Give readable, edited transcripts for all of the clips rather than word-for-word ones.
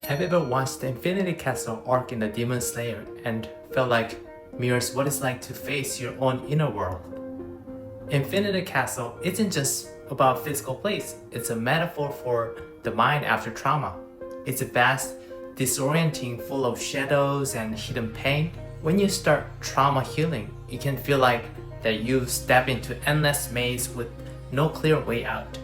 Have you ever watched the Infinity Castle arc in the Demon Slayer and felt like mirrors what it's like to face your own inner world? Infinity Castle isn't just about physical place, it's a metaphor for the mind after trauma. It's a vast, disorienting, full of shadows and hidden pain. When you start trauma healing, it can feel like that you step into endless maze with no clear way out.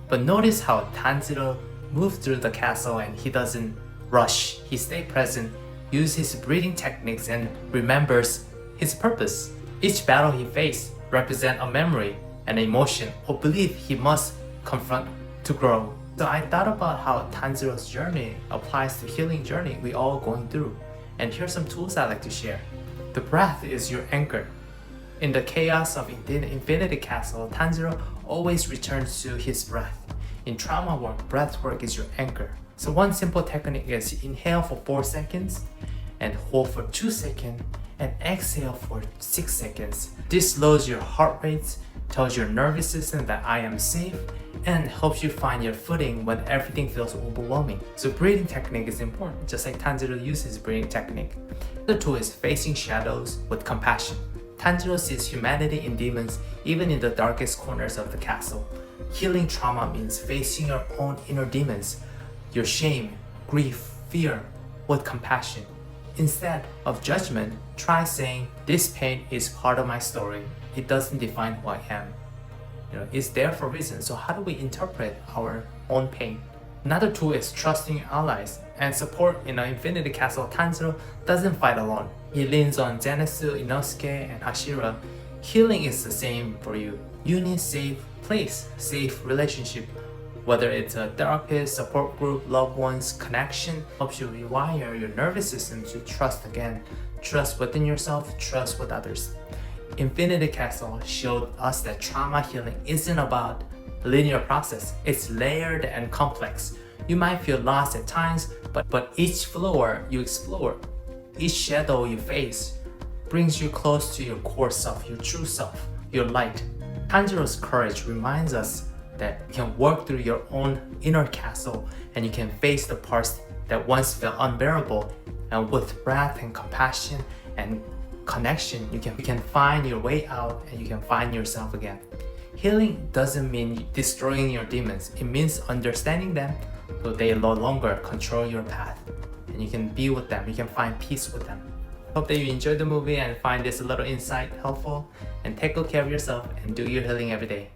But notice how Tanjiro moves through the castle and he doesn't rush. He stays present, uses his breathing techniques and remembers his purpose. Each battle he faced represents a memory, an emotion, or belief he must confront to grow. So I thought about how Tanjiro's journey applies to healing journey we all going through. And here's some tools I like to share. The breath is your anchor. In the chaos of Infinity Castle, Tanjiro always returns to his breath. In trauma work, breathwork is your anchor. So one simple technique is inhale for 4 seconds and hold for 2 seconds and exhale for 6 seconds. This slows your heart rate, tells your nervous system that I am safe, and helps you find your footing when everything feels overwhelming. So breathing technique is important, just like Tanjiro uses breathing technique. The tool is facing shadows with compassion. Tanjiro sees humanity in demons even in the darkest corners of the castle. Healing trauma means facing your own inner demons, your shame, grief, fear, with compassion. Instead of judgment, try saying, "This pain is part of my story. It doesn't define who I am. It's there for a reason." So how do we interpret our own pain? Another tool is trusting allies and support. In the Infinity Castle, Tanjiro doesn't fight alone. He leans on Zenitsu, Inosuke, and Hashira. Healing is the same for you. You need safe place, safe relationship. Whether it's a therapist, support group, loved ones, connection helps you rewire your nervous system to trust again. Trust within yourself, trust with others. Infinity Castle showed us that trauma healing isn't about a linear process. It's layered and complex. You might feel lost at times, but each floor you explore, each shadow you face, brings you close to your core self, your true self, your light. Tanjiro's courage reminds us that you can work through your own inner castle and you can face the parts that once felt unbearable, and with breath and compassion and connection, you can find your way out and you can find yourself again. Healing doesn't mean destroying your demons. It means understanding them so they no longer control your path and you can be with them, you can find peace with them. Hope that you enjoyed the movie and find this little insight helpful, and take good care of yourself and do your healing every day.